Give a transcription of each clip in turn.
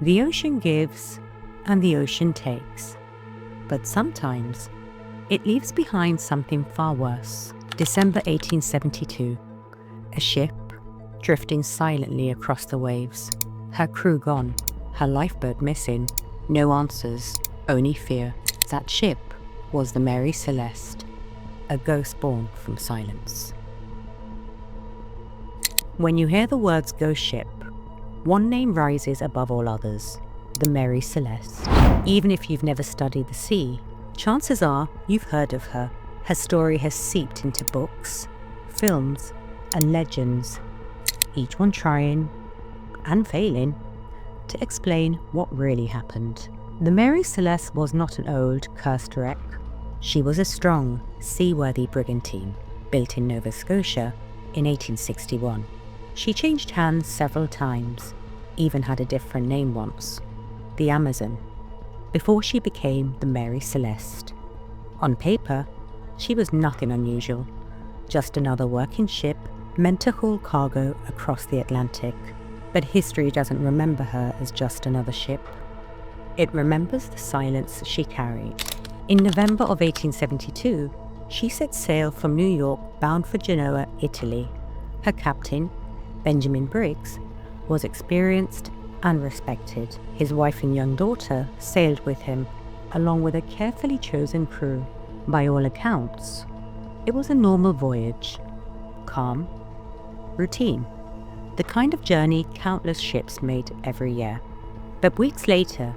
The ocean gives and the ocean takes, but sometimes it leaves behind something far worse. December 1872, a ship drifting silently across the waves, her crew gone, her lifeboat missing, no answers, only fear. That ship was the Mary Celeste, a ghost born from silence. When you hear the words ghost ship, one name rises above all others, the Mary Celeste. Even if you've never studied the sea, chances are you've heard of her. Her story has seeped into books, films, and legends, each one trying, and failing, to explain what really happened. The Mary Celeste was not an old, cursed wreck. She was a strong, seaworthy brigantine, built in Nova Scotia in 1861. She changed hands several times, even had a different name once, the Amazon, before she became the Mary Celeste. On paper, she was nothing unusual, just another working ship meant to haul cargo across the Atlantic. But history doesn't remember her as just another ship. It remembers the silence she carried. In November of 1872, she set sail from New York bound for Genoa, Italy. Her captain, Benjamin Briggs, was experienced and respected. His wife and young daughter sailed with him, along with a carefully chosen crew. By all accounts, it was a normal voyage, calm, routine, the kind of journey countless ships made every year. But weeks later,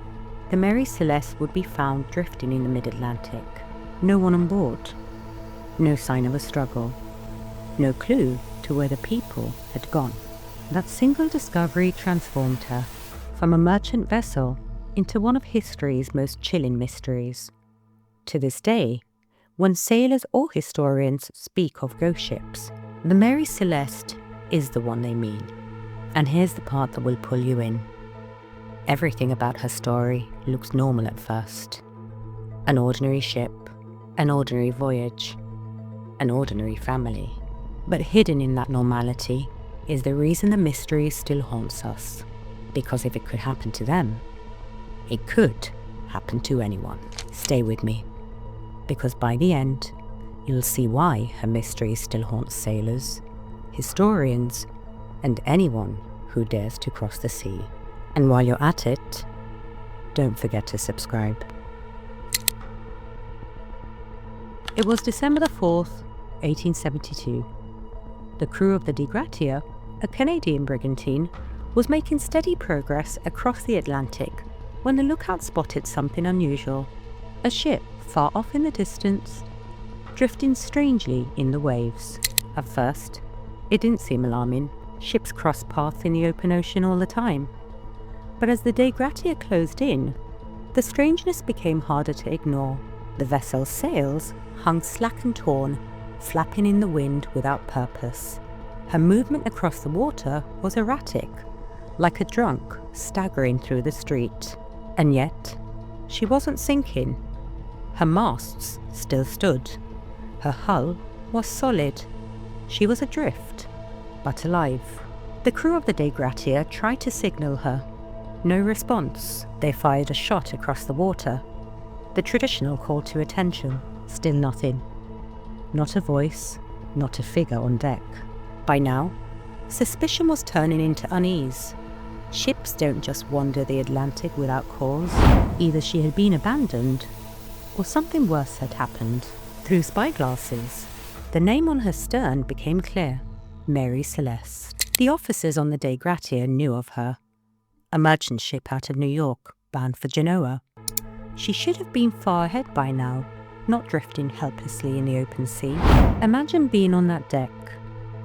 the Mary Celeste would be found drifting in the mid-Atlantic. No one on board, no sign of a struggle, no clue to where the people had gone. That single discovery transformed her from a merchant vessel into one of history's most chilling mysteries. To this day, when sailors or historians speak of ghost ships, the Mary Celeste is the one they mean. And here's the part that will pull you in. Everything about her story looks normal at first. An ordinary ship, an ordinary voyage, an ordinary family. But hidden in that normality is the reason the mystery still haunts us. Because if it could happen to them, it could happen to anyone. Stay with me, because by the end, you'll see why her mystery still haunts sailors, historians, and anyone who dares to cross the sea. And while you're at it, don't forget to subscribe. It was December the 4th, 1872. The crew of the Di Grazia, a Canadian brigantine, was making steady progress across the Atlantic when the lookout spotted something unusual. A ship far off in the distance, drifting strangely in the waves. At first, it didn't seem alarming. Ships cross paths in the open ocean all the time. But as the Di Grazia closed in, the strangeness became harder to ignore. The vessel's sails hung slack and torn, flapping in the wind without purpose. Her movement across the water was erratic, like a drunk staggering through the street. And yet, she wasn't sinking. Her masts still stood. Her hull was solid. She was adrift, but alive. The crew of the Di Grazia tried to signal her. No response. They fired a shot across the water. The traditional call to attention. Still nothing. Not a voice, not a figure on deck. By now, suspicion was turning into unease. Ships don't just wander the Atlantic without cause. Either she had been abandoned, or something worse had happened. Through spyglasses, the name on her stern became clear: Mary Celeste. The officers on the Di Grazia knew of her. A merchant ship out of New York, bound for Genoa. She should have been far ahead by now, not drifting helplessly in the open sea. Imagine being on that deck,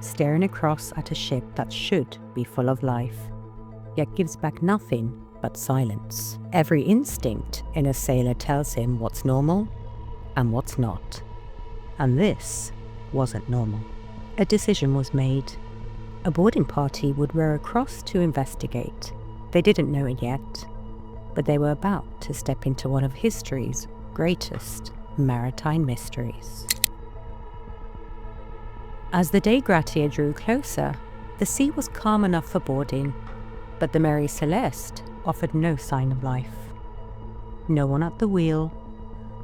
staring across at a ship that should be full of life, yet gives back nothing but silence. Every instinct in a sailor tells him what's normal and what's not. And this wasn't normal. A decision was made. A boarding party would row across to investigate. They didn't know it yet, but they were about to step into one of history's greatest maritime mysteries. As the Di Grazia drew closer, the sea was calm enough for boarding, but the Mary Celeste offered no sign of life. No one at the wheel,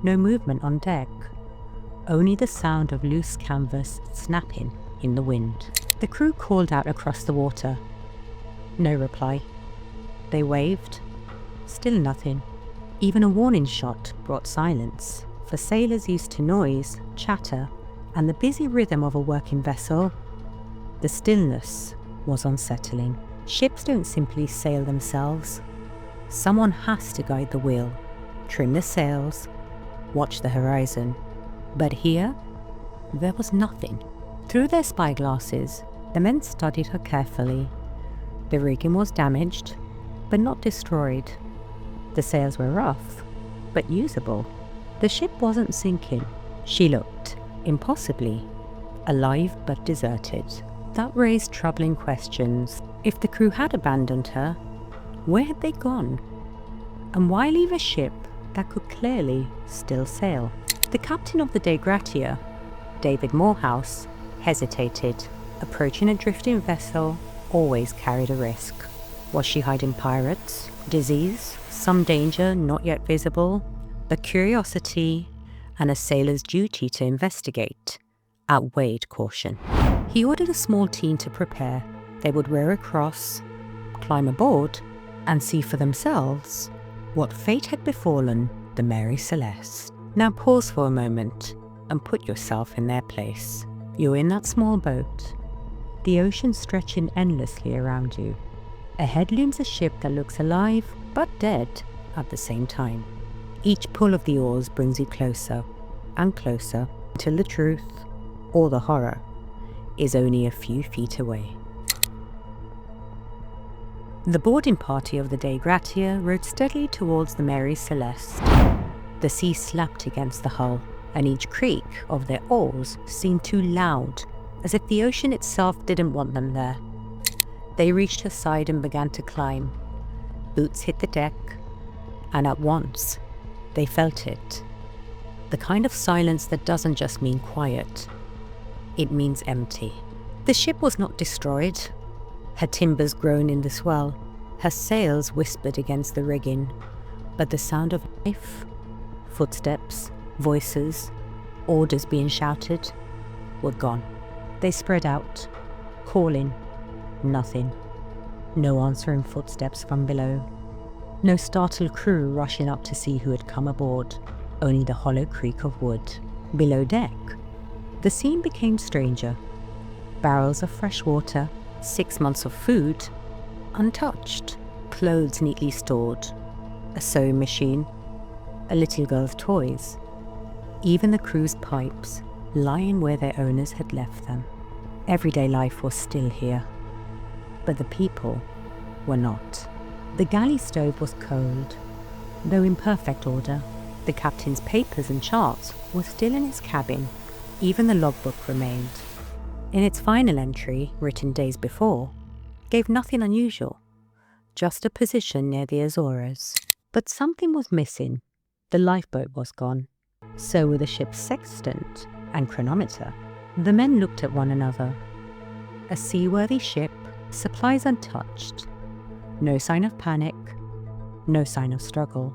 no movement on deck, only the sound of loose canvas snapping in the wind. The crew called out across the water. No reply. They waved. Still nothing. Even a warning shot brought silence. For sailors used to noise, chatter, and the busy rhythm of a working vessel, the stillness was unsettling. Ships don't simply sail themselves. Someone has to guide the wheel, trim the sails, watch the horizon. But here, there was nothing. Through their spyglasses, the men studied her carefully. The rigging was damaged, but not destroyed. The sails were rough, but usable. The ship wasn't sinking. She looked, impossibly, alive but deserted. That raised troubling questions. If the crew had abandoned her, where had they gone? And why leave a ship that could clearly still sail? The captain of the Dei Gratia, David Morehouse, hesitated. Approaching a drifting vessel always carried a risk. Was she hiding pirates, disease, some danger not yet visible? But curiosity and a sailor's duty to investigate outweighed caution. He ordered a small team to prepare. They would row across, climb aboard, and see for themselves what fate had befallen the Mary Celeste. Now pause for a moment and put yourself in their place. You're in that small boat, the ocean stretching endlessly around you. Ahead looms a ship that looks alive but dead at the same time. Each pull of the oars brings you closer and closer until the truth, or the horror, is only a few feet away. The boarding party of the Dei Gratia rowed steadily towards the Mary Celeste. The sea slapped against the hull, and each creak of their oars seemed too loud, as if the ocean itself didn't want them there. They reached her side and began to climb. Boots hit the deck, and at once, they felt it. The kind of silence that doesn't just mean quiet. It means empty. The ship was not destroyed. Her timbers groaned in the swell. Her sails whispered against the rigging. But the sound of life, footsteps, voices, orders being shouted, were gone. They spread out, calling. Nothing. No answering footsteps from below. No startled crew rushing up to see who had come aboard. Only the hollow creak of wood. Below deck, the scene became stranger. Barrels of fresh water, 6 months of food, untouched, clothes neatly stored, a sewing machine, a little girl's toys, even the crew's pipes lying where their owners had left them. Everyday life was still here, but the people were not. The galley stove was cold, though in perfect order. The captain's papers and charts were still in his cabin. Even the logbook remained. In its final entry, written days before, gave nothing unusual, just a position near the Azores. But something was missing. The lifeboat was gone. So were the ship's sextant and chronometer. The men looked at one another. A seaworthy ship, supplies untouched. No sign of panic, no sign of struggle,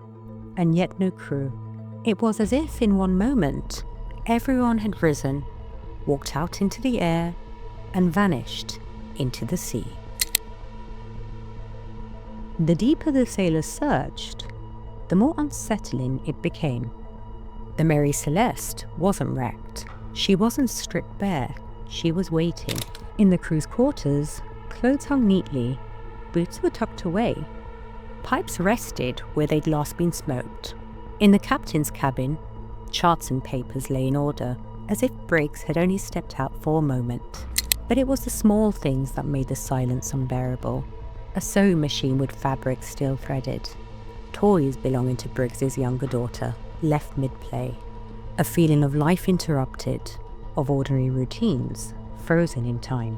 and yet no crew. It was as if in one moment, everyone had risen, walked out into the air, and vanished into the sea. The deeper the sailors searched, the more unsettling it became. The Mary Celeste wasn't wrecked. She wasn't stripped bare. She was waiting. In the crew's quarters, clothes hung neatly, boots were tucked away, pipes rested where they'd last been smoked. In the captain's cabin, charts and papers lay in order, as if Briggs had only stepped out for a moment. But it was the small things that made the silence unbearable. A sewing machine with fabric still threaded. Toys belonging to Briggs's younger daughter, left mid-play. A feeling of life interrupted, of ordinary routines, frozen in time.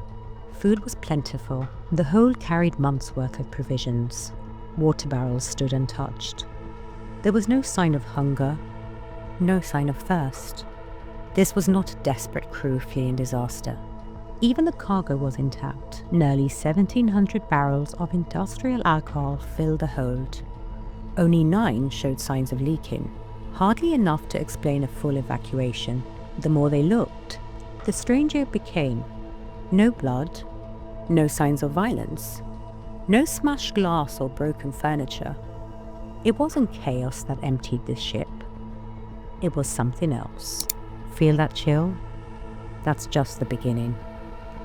Food was plentiful. The hold carried months' worth of provisions. Water barrels stood untouched. There was no sign of hunger, no sign of thirst. This was not a desperate crew fleeing disaster. Even the cargo was intact. Nearly 1,700 barrels of industrial alcohol filled the hold. Only 9 showed signs of leaking, hardly enough to explain a full evacuation. The more they looked, the stranger it became. No blood, no signs of violence, no smashed glass or broken furniture. It wasn't chaos that emptied this ship. It was something else. Feel that chill? That's just the beginning.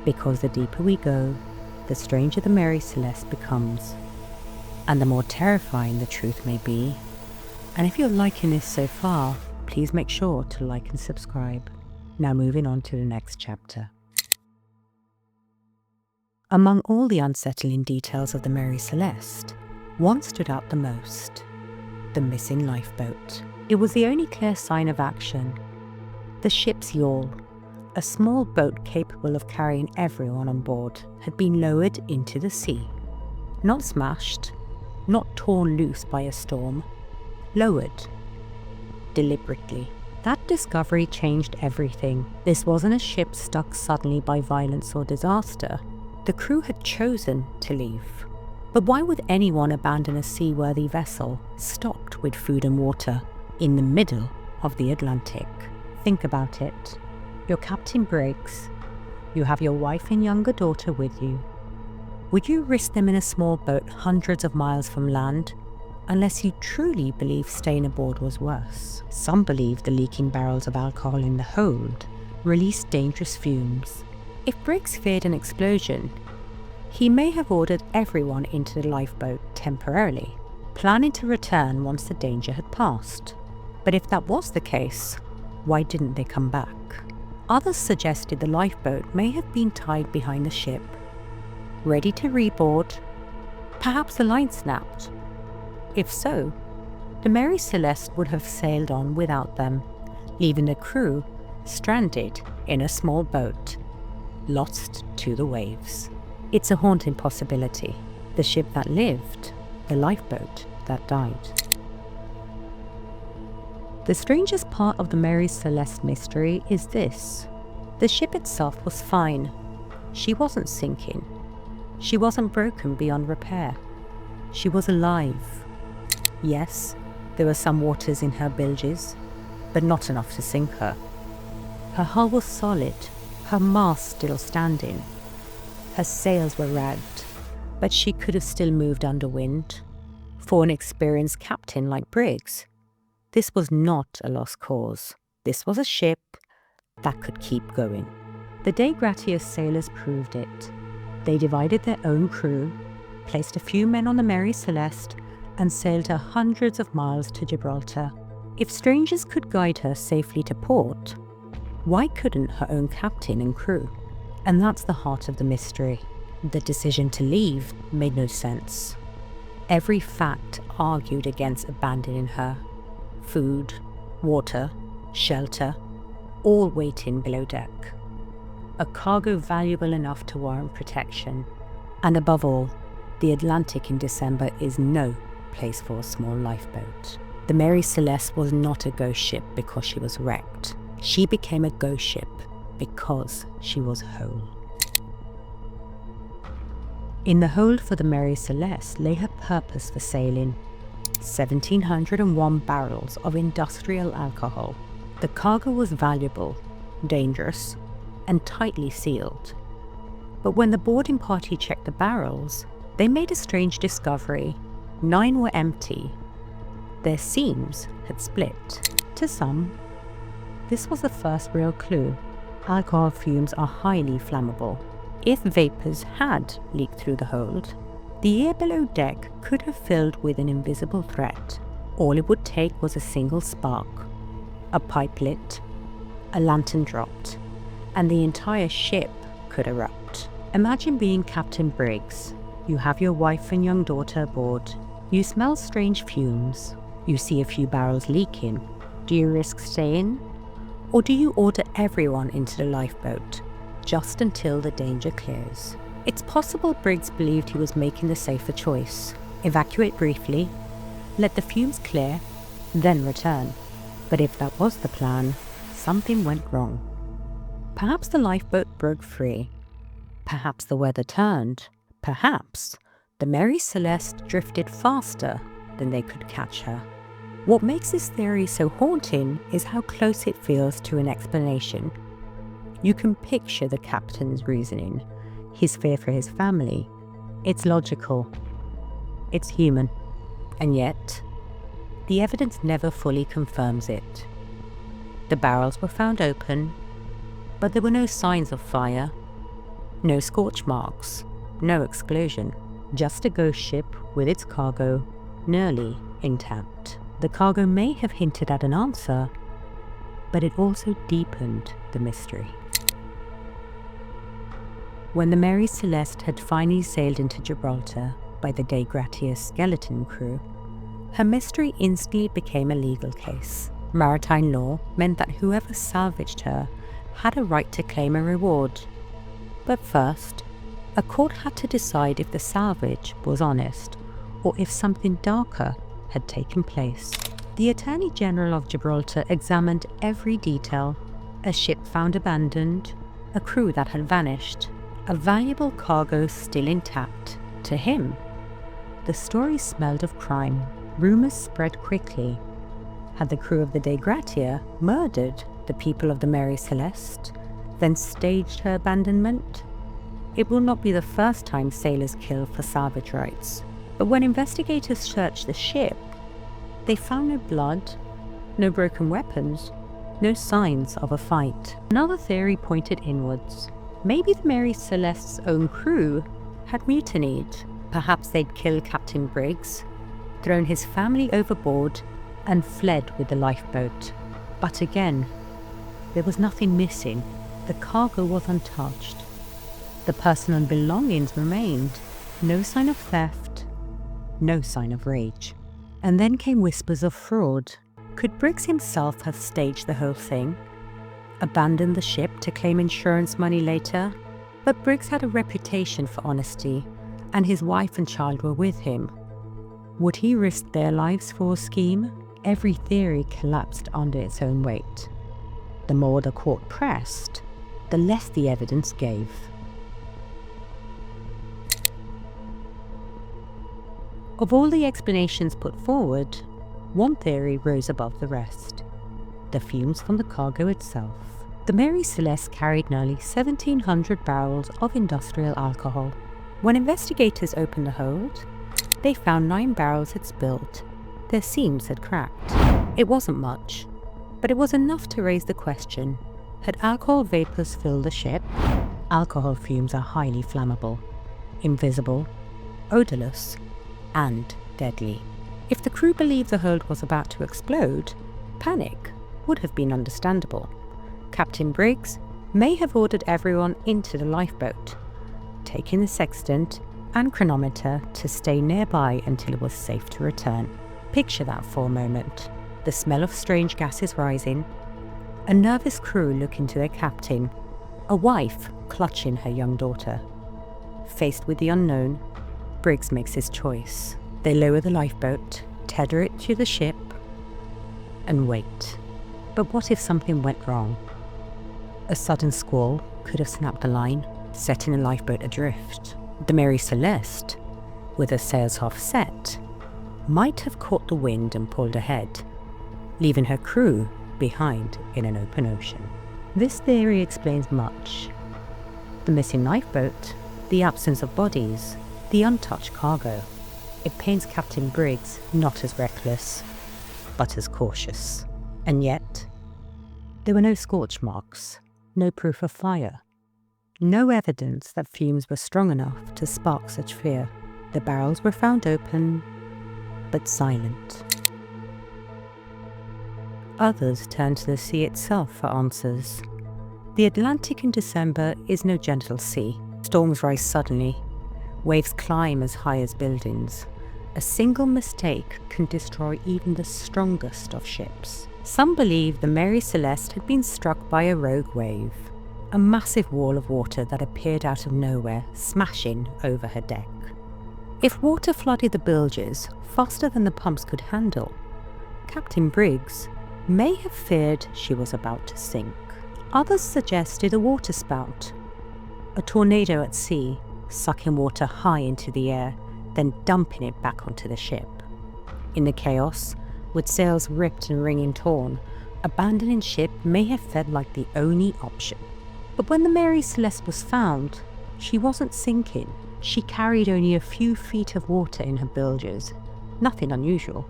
Because the deeper we go, the stranger the Mary Celeste becomes, and the more terrifying the truth may be. And if you're liking this so far, please make sure to like and subscribe. Now moving on to the next chapter. Among all the unsettling details of the Mary Celeste, one stood out the most: the missing lifeboat. It was the only clear sign of action. The ship's yawl, a small boat capable of carrying everyone on board, had been lowered into the sea. Not smashed, not torn loose by a storm, lowered. Deliberately. That discovery changed everything. This wasn't a ship stuck suddenly by violence or disaster. The crew had chosen to leave. But why would anyone abandon a seaworthy vessel stocked with food and water in the middle of the Atlantic? Think about it. You're Captain Briggs. You have your wife and younger daughter with you. Would you risk them in a small boat hundreds of miles from land? Unless you truly believe staying aboard was worse. Some believe the leaking barrels of alcohol in the hold released dangerous fumes. If Briggs feared an explosion, he may have ordered everyone into the lifeboat temporarily, planning to return once the danger had passed. But if that was the case, why didn't they come back? Others suggested the lifeboat may have been tied behind the ship, ready to reboard. Perhaps the line snapped. If so, the Mary Celeste would have sailed on without them, leaving the crew stranded in a small boat, lost to the waves. It's a haunting possibility. The ship that lived, the lifeboat that died. The strangest part of the Mary Celeste mystery is this: the ship itself was fine. She wasn't sinking. She wasn't broken beyond repair. She was alive. Yes, there were some waters in her bilges, but not enough to sink her. Her hull was solid, her mast still standing. Her sails were ragged, but she could have still moved under wind. For an experienced captain like Briggs, this was not a lost cause. This was a ship that could keep going. The Dei Gratias sailors proved it. They divided their own crew, placed a few men on the Mary Celeste, and sailed her hundreds of miles to Gibraltar. If strangers could guide her safely to port, why couldn't her own captain and crew? And that's the heart of the mystery. The decision to leave made no sense. Every fact argued against abandoning her. Food, water, shelter, all waiting below deck. A cargo valuable enough to warrant protection. And above all, the Atlantic in December is no place for a small lifeboat. The Mary Celeste was not a ghost ship because she was wrecked. She became a ghost ship because she was whole. In the hold for the Mary Celeste lay her purpose for sailing: 1,701 barrels of industrial alcohol. The cargo was valuable, dangerous, and tightly sealed. But when the boarding party checked the barrels, they made a strange discovery. 9 were empty. Their seams had split. To some, this was the first real clue. Alcohol fumes are highly flammable. If vapors had leaked through the hold, the air below deck could have filled with an invisible threat. All it would take was a single spark, a pipe lit, a lantern dropped, and the entire ship could erupt. Imagine being Captain Briggs. You have your wife and young daughter aboard. You smell strange fumes. You see a few barrels leaking. Do you risk staying? Or do you order everyone into the lifeboat, just until the danger clears? It's possible Briggs believed he was making the safer choice. Evacuate briefly, let the fumes clear, then return. But if that was the plan, something went wrong. Perhaps the lifeboat broke free. Perhaps the weather turned. Perhaps the Mary Celeste drifted faster than they could catch her. What makes this theory so haunting is how close it feels to an explanation. You can picture the captain's reasoning, his fear for his family. It's logical. It's human. And yet, the evidence never fully confirms it. The barrels were found open, but there were no signs of fire, no scorch marks, no explosion, just a ghost ship with its cargo nearly intact. The cargo may have hinted at an answer, but it also deepened the mystery. When the Mary Celeste had finally sailed into Gibraltar by the Dei Gratia's skeleton crew, her mystery instantly became a legal case. Maritime law meant that whoever salvaged her had a right to claim a reward. But first, a court had to decide if the salvage was honest or if something darker had taken place. The Attorney General of Gibraltar examined every detail: a ship found abandoned, a crew that had vanished, a valuable cargo still intact. To him, the story smelled of crime. Rumours spread quickly. Had the crew of the Dei Gratia murdered the people of the Mary Celeste, then staged her abandonment? It will not be the first time sailors kill for salvage rights. But when investigators searched the ship, they found no blood, no broken weapons, no signs of a fight. Another theory pointed inwards. Maybe the Mary Celeste's own crew had mutinied. Perhaps they'd killed Captain Briggs, thrown his family overboard, and fled with the lifeboat. But again, there was nothing missing. The cargo was untouched. The personal belongings remained. No sign of theft, no sign of rage. And then came whispers of fraud. Could Briggs himself have staged the whole thing? Abandoned the ship to claim insurance money later? But Briggs had a reputation for honesty, and his wife and child were with him. Would he risk their lives for a scheme? Every theory collapsed under its own weight. The more the court pressed, the less the evidence gave. Of all the explanations put forward, one theory rose above the rest: the fumes from the cargo itself. The Mary Celeste carried nearly 1,700 barrels of industrial alcohol. When investigators opened the hold, they found 9 barrels had spilled. Their seams had cracked. It wasn't much, but it was enough to raise the question: had alcohol vapors filled the ship? Alcohol fumes are highly flammable, invisible, odorless, and deadly. If the crew believed the hold was about to explode, panic would have been understandable. Captain Briggs may have ordered everyone into the lifeboat, taking the sextant and chronometer to stay nearby until it was safe to return. Picture that for a moment. The smell of strange gases rising, a nervous crew looking to their captain, a wife clutching her young daughter. Faced with the unknown, Briggs makes his choice. They lower the lifeboat, tether it to the ship, and wait. But what if something went wrong? A sudden squall could have snapped the line, setting the lifeboat adrift. The Mary Celeste, with her sails half set, might have caught the wind and pulled ahead, leaving her crew behind in an open ocean. This theory explains much: the missing lifeboat, the absence of bodies, the untouched cargo. It paints Captain Briggs not as reckless, but as cautious. And yet, there were no scorch marks, no proof of fire, no evidence that fumes were strong enough to spark such fear. The barrels were found open, but silent. Others turned to the sea itself for answers. The Atlantic in December is no gentle sea. Storms rise suddenly. Waves climb as high as buildings. A single mistake can destroy even the strongest of ships. Some believe the Mary Celeste had been struck by a rogue wave, a massive wall of water that appeared out of nowhere, smashing over her deck. If water flooded the bilges faster than the pumps could handle, Captain Briggs may have feared she was about to sink. Others suggested a waterspout, a tornado at sea, sucking water high into the air, then dumping it back onto the ship. In the chaos, with sails ripped and rigging torn, abandoning ship may have felt like the only option. But when the Mary Celeste was found, she wasn't sinking. She carried only a few feet of water in her bilges. Nothing unusual.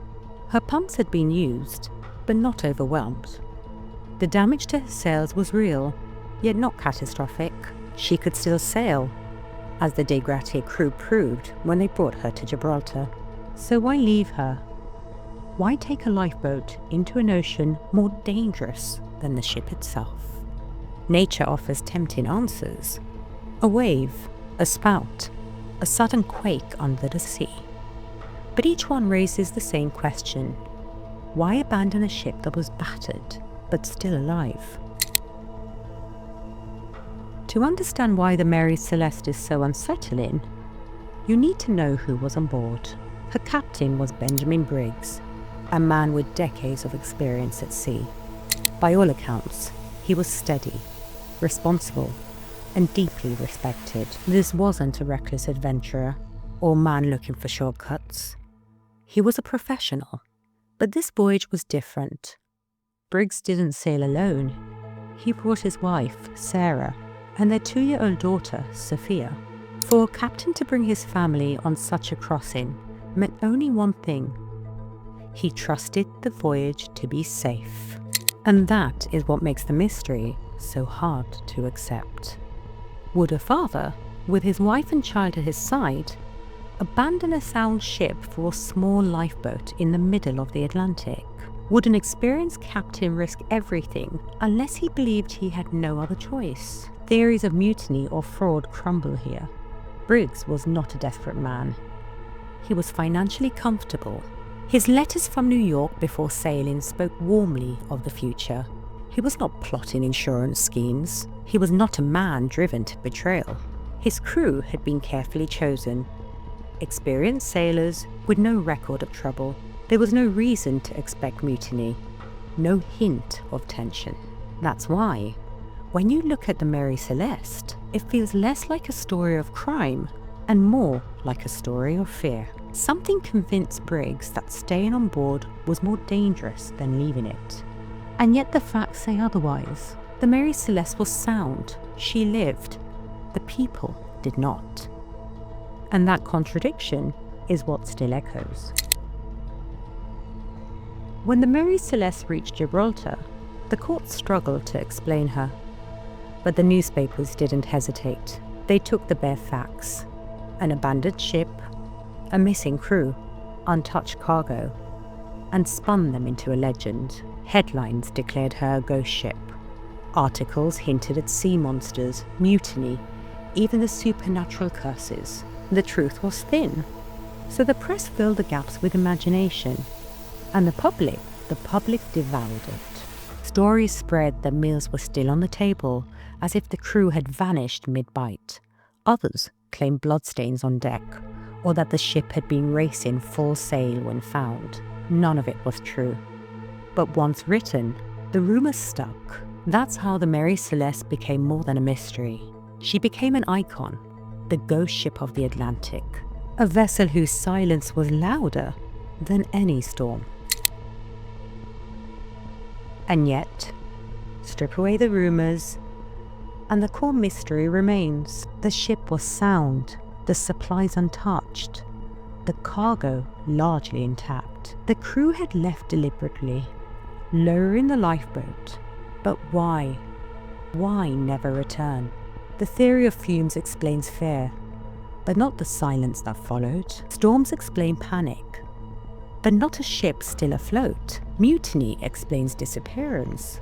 Her pumps had been used, but not overwhelmed. The damage to her sails was real, yet not catastrophic. She could still sail, as the De Gratia crew proved when they brought her to Gibraltar. So why leave her? Why take a lifeboat into an ocean more dangerous than the ship itself? Nature offers tempting answers. A wave, a spout, a sudden quake under the sea. But each one raises the same question. Why abandon a ship that was battered, but still alive? To understand why the Mary Celeste is so unsettling, you need to know who was on board. Her captain was Benjamin Briggs, a man with decades of experience at sea. By all accounts, he was steady, responsible, and deeply respected. This wasn't a reckless adventurer or man looking for shortcuts. He was a professional. But this voyage was different. Briggs didn't sail alone. He brought his wife, Sarah, and their 2-year-old daughter, Sophia. For a captain to bring his family on such a crossing meant only one thing. He trusted the voyage to be safe. And that is what makes the mystery so hard to accept. Would a father, with his wife and child at his side, abandon a sound ship for a small lifeboat in the middle of the Atlantic? Would an experienced captain risk everything unless he believed he had no other choice? Theories of mutiny or fraud crumble here. Briggs was not a desperate man. He was financially comfortable. His letters from New York before sailing spoke warmly of the future. He was not plotting insurance schemes. He was not a man driven to betrayal. His crew had been carefully chosen. Experienced sailors with no record of trouble. There was no reason to expect mutiny. No hint of tension. That's why, when you look at the Mary Celeste, it feels less like a story of crime and more like a story of fear. Something convinced Briggs that staying on board was more dangerous than leaving it. And yet the facts say otherwise. The Mary Celeste was sound. She lived. The people did not. And that contradiction is what still echoes. When the Mary Celeste reached Gibraltar, the court struggled to explain her. But the newspapers didn't hesitate. They took the bare facts. An abandoned ship, a missing crew, untouched cargo, and spun them into a legend. Headlines declared her a ghost ship. Articles hinted at sea monsters, mutiny, even the supernatural curses. The truth was thin. So the press filled the gaps with imagination. And the public devoured it. Stories spread that meals were still on the table, as if the crew had vanished mid-bite. Others claimed bloodstains on deck, or that the ship had been racing full sail when found. None of it was true. But once written, the rumours stuck. That's how the Mary Celeste became more than a mystery. She became an icon, the ghost ship of the Atlantic, a vessel whose silence was louder than any storm. And yet, strip away the rumours, and the core mystery remains. The ship was sound, the supplies untouched, the cargo largely intact. The crew had left deliberately, lowering the lifeboat. But why? Why never return? The theory of fumes explains fear, but not the silence that followed. Storms explain panic, but not a ship still afloat. Mutiny explains disappearance,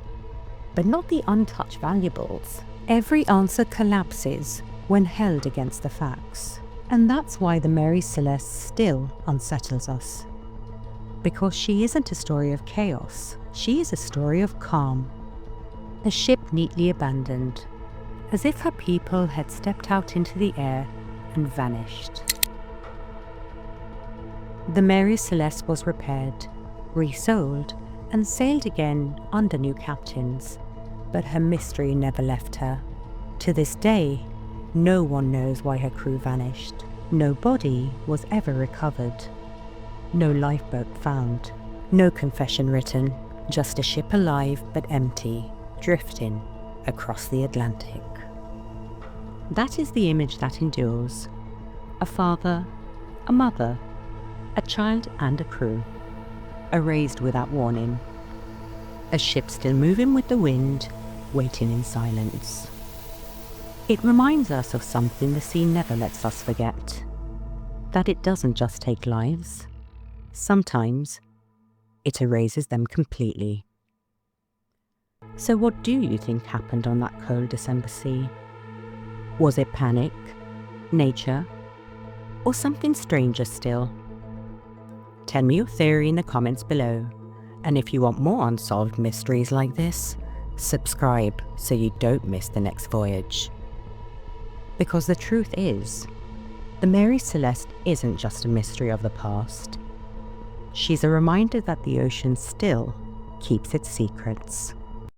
but not the untouched valuables. Every answer collapses when held against the facts. And that's why the Mary Celeste still unsettles us. Because she isn't a story of chaos, she is a story of calm. A ship neatly abandoned, as if her people had stepped out into the air and vanished. The Mary Celeste was repaired, resold, and sailed again under new captains, but her mystery never left her. To this day, No one knows why her crew vanished. No body was ever recovered. No lifeboat found. No confession written. Just a ship alive but empty, drifting across the Atlantic. That is the image that endures. A father, a mother, a child and a crew, erased without warning. A ship still moving with the wind, waiting in silence. It reminds us of something the sea never lets us forget. That it doesn't just take lives. Sometimes it erases them completely. So what do you think happened on that cold December sea? Was it panic, nature, or something stranger still? Tell me your theory in the comments below. And if you want more unsolved mysteries like this, subscribe so you don't miss the next voyage. Because the truth is, the Mary Celeste isn't just a mystery of the past. She's a reminder that the ocean still keeps its secrets.